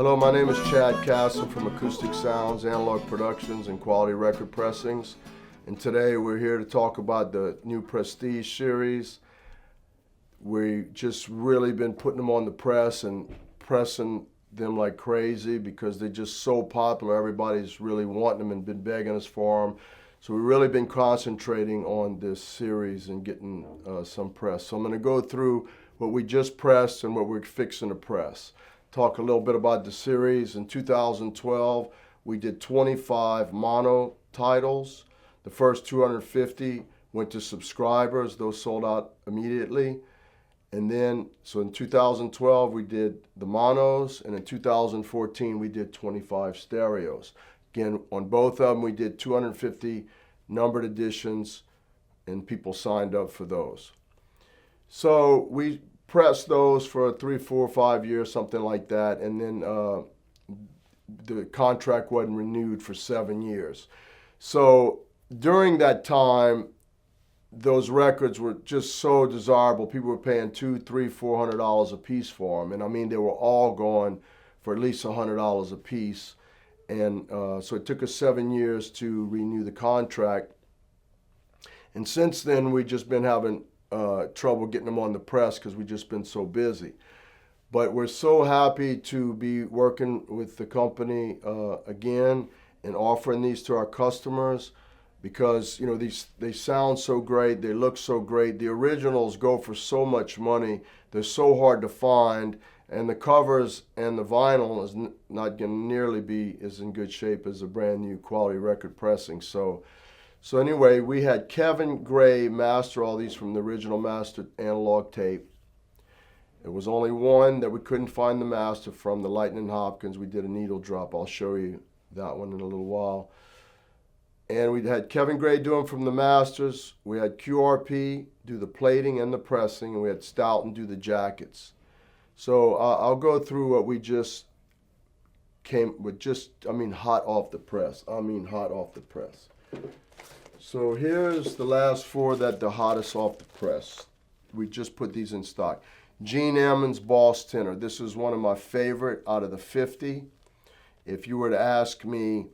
Hello, my name is Chad Kassem from Acoustic Sounds, Analog Productions, and Quality Record Pressings. And today we're here to talk about the new Prestige series. We've just really been putting them on the press and pressing them like crazy because they're just so popular. Everybody's really wanting them and been begging us for them. So we've really been concentrating on this series and getting some press. So I'm going to go through what we just pressed and what we're fixing to press. Talk a little bit about the series. In 2012, we did 25 mono titles. The first 250 went to subscribers. Those sold out immediately. And then, so in 2012, we did the monos, and in 2014, we did 25 stereos. Again, on both of them, we did 250 numbered editions, and people signed up for those. So we pressed those for 3, 4, 5 years, something like that, and then the contract wasn't renewed for 7 years. So during that time, those records were just so desirable. People were paying $200, $300, $400 a piece for them, and I mean they were all going for at least $100 a piece. And so it took us 7 years to renew the contract. And since then, we've just been having trouble getting them on the press because we've just been so busy. But we're so happy to be working with the company again and offering these to our customers because, you know, they sound so great, they look so great. The originals go for so much money. They're so hard to find. And the covers and the vinyl is not going to nearly be as in good shape as a brand new quality record pressing. So anyway, we had Kevin Gray master all these from the original mastered analog tape. It was only one that we couldn't find the master from, the Lightinin Hopkins. We did a needle drop. I'll show you that one in a little while. And we had Kevin Gray do them from the masters. We had QRP do the plating and the pressing, and we had Stoughton do the jackets. So I'll go through what we just came with, hot off the press. Hot off the press. So here's the last four that the hottest off the press. We just put these in stock. Gene Ammons Boss Tenor. This is one of my favorite out of the 50. If you were to ask me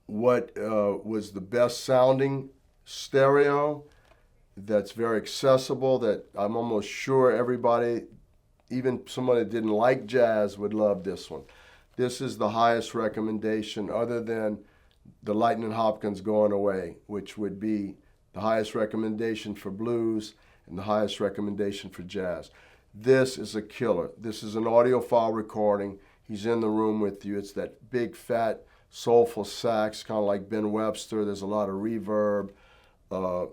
what was the best sounding stereo that's very accessible, that I'm almost sure everybody, even somebody that didn't like jazz, would love this one. This is the highest recommendation other than the Lightnin Hopkins going away, which would be the highest recommendation for blues and the highest recommendation for jazz. This is a killer. This is an audiophile recording. He's in the room with you. It's that big, fat, soulful sax, kind of like Ben Webster. There's a lot of reverb.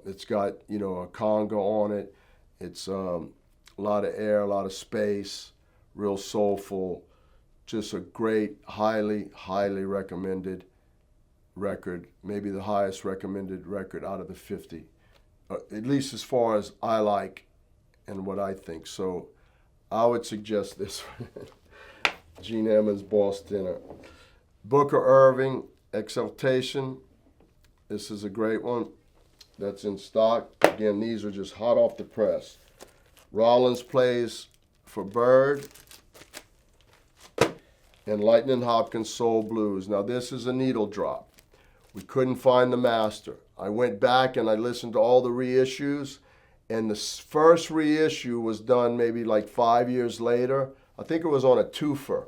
It's got, you know, a conga on it. It's a lot of air, a lot of space, real soulful. Just a great, highly, highly recommended record, maybe the highest recommended record out of the 50, at least as far as I like and what I think. So I would suggest this Gene Ammons Boss Tenor. Booker Ervin Exultation. This is a great one that's in stock. Again, these are just hot off the press. Rollins plays for Bird, and Lightnin Hopkins Soul Blues. Now this is a needle drop. We couldn't find the master. I went back and I listened to all the reissues, and the first reissue was done maybe like 5 years later. I think it was on a twofer.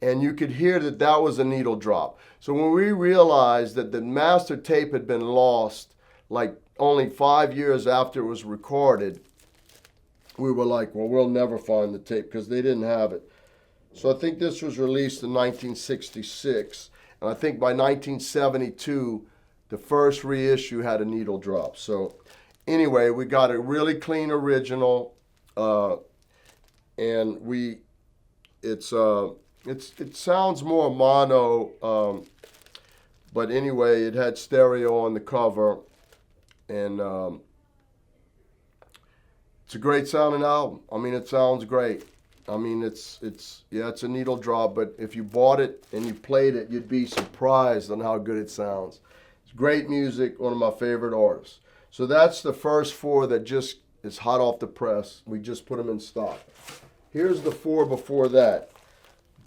And you could hear that that was a needle drop. So when we realized that the master tape had been lost like only 5 years after it was recorded, we were like, well, we'll never find the tape because they didn't have it. So I think this was released in 1966. And I think by 1972, the first reissue had a needle drop. So anyway, we got a really clean original, and it sounds more mono, but anyway, it had stereo on the cover, and it's a great sounding album. I mean, it sounds great. I mean, it's a needle drop, but if you bought it and you played it, you'd be surprised on how good it sounds. It's great music, one of my favorite artists. So that's the first four that just is hot off the press. We just put them in stock. Here's the four before that.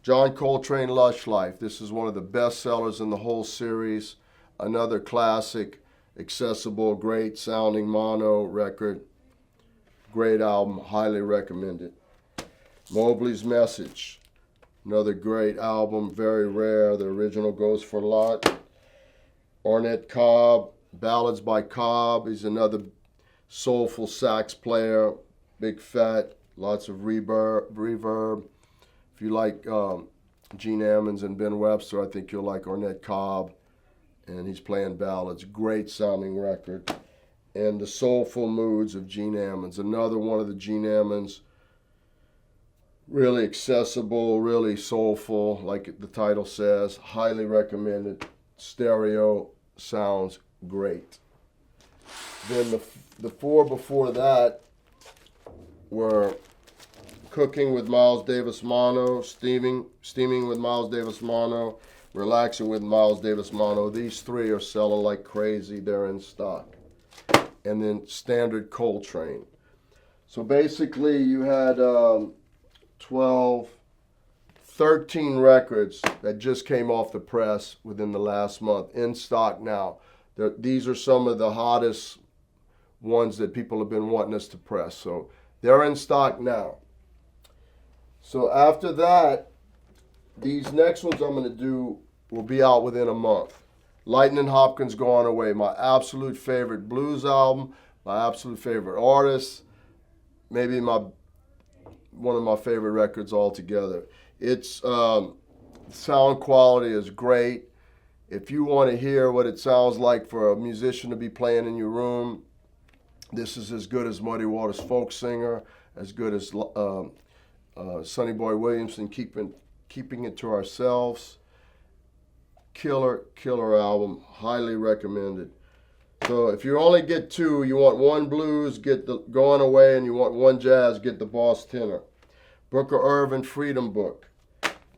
John Coltrane, Lush Life. This is one of the best sellers in the whole series. Another classic, accessible, great sounding mono record. Great album, highly recommended. Mobley's Message. Another great album, very rare. The original goes for a lot. Arnett, Cobb, Ballads by Cobb. He's another soulful sax player, big fat, lots of reverb. If you like Gene Ammons and Ben Webster, I think you'll like Arnett, Cobb, and he's playing ballads. Great sounding record. And The Soulful Moods of Gene Ammons, another one of the Gene Ammons. Really accessible, really soulful, like the title says. Highly recommended. Stereo, sounds great. Then the four before that were Cooking with Miles Davis Mono, Steamin with Miles Davis Mono, Relaxin with Miles Davis Mono. These three are selling like crazy. They're in stock. And then standard Coltrane. So basically you had 13 records that just came off the press within the last month, in stock now. These are some of the hottest ones that people have been wanting us to press. So they're in stock now. So after that, these next ones I'm going to do will be out within a month. Lightinin, Hopkins, Gone Away, my absolute favorite blues album, my absolute favorite artist, maybe one of my favorite records altogether. Its sound quality is great. If you want to hear what it sounds like for a musician to be playing in your room, this is as good as Muddy Waters Folk Singer, as good as Sonny Boy Williamson, Keeping It to Ourselves. Killer album, highly recommended. So if you only get two, you want one blues, get the Going Away, and you want one jazz, get the Boss Tenor. Booker Ervin, Freedom Book.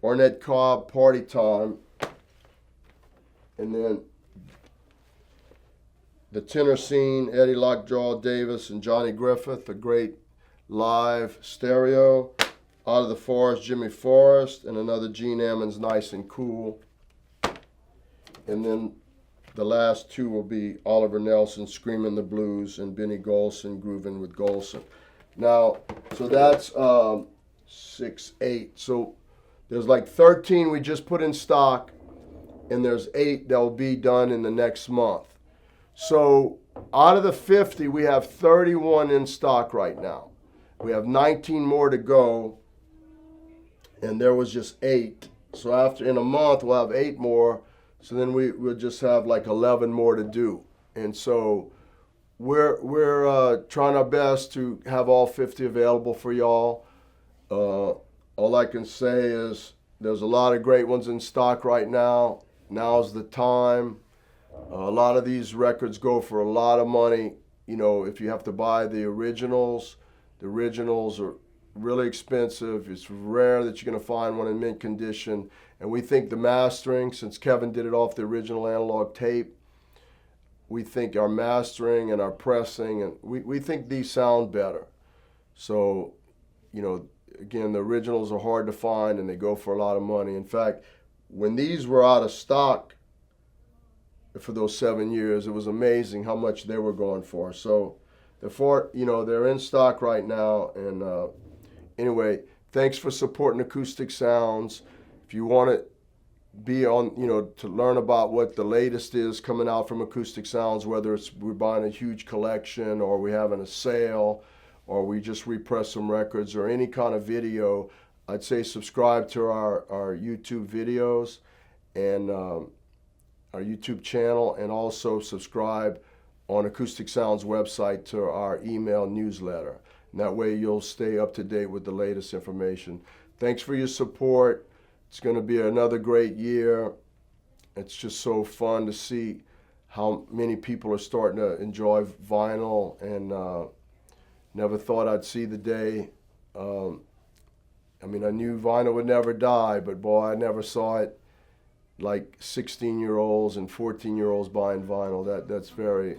Arnett, Cobb, Party Time. And then the tenor scene, Eddie Lockjaw Davis and Johnny Griffith, a great live stereo. Out of the Forest, Jimmy Forrest, and another Gene Ammons, Nice and Cool. And then the last two will be Oliver Nelson, Screaming the Blues, and Benny Golson, Groovin' with Golson. Now, so that's 6, 8. So there's like 13 we just put in stock, and there's 8 that will be done in the next month. So out of the 50, we have 31 in stock right now. We have 19 more to go, and there was just 8. So after, in a month, we'll have 8 more. So then we'll just have like 11 more to do. And so we're trying our best to have all 50 available for y'all. All I can say is there's a lot of great ones in stock right now. Now's the time. A lot of these records go for a lot of money. You know, if you have to buy the originals are really expensive. It's rare that you're going to find one in mint condition. And we think the mastering, since Kevin did it off the original analog tape, we think our mastering and our pressing, and we think these sound better. So, you know, again, the originals are hard to find and they go for a lot of money. In fact, when these were out of stock for those 7 years, it was amazing how much they were going for. So, they're in stock right now. And anyway, thanks for supporting Acoustic Sounds. If you want to be on, to learn about what the latest is coming out from Acoustic Sounds, whether it's we're buying a huge collection or we're having a sale or we just repress some records or any kind of video, I'd say subscribe to our YouTube videos and our YouTube channel, and also subscribe on Acoustic Sounds website to our email newsletter. And that way you'll stay up to date with the latest information. Thanks for your support. It's going to be another great year. It's just so fun to see how many people are starting to enjoy vinyl, and never thought I'd see the day. I knew vinyl would never die, but boy, I never saw it like 16-year-olds and 14-year-olds buying vinyl. That's very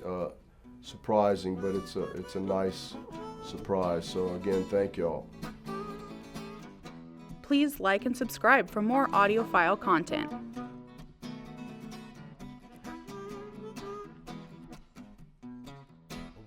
surprising, but it's a nice surprise. So again, thank y'all. please like and subscribe for more audiophile content.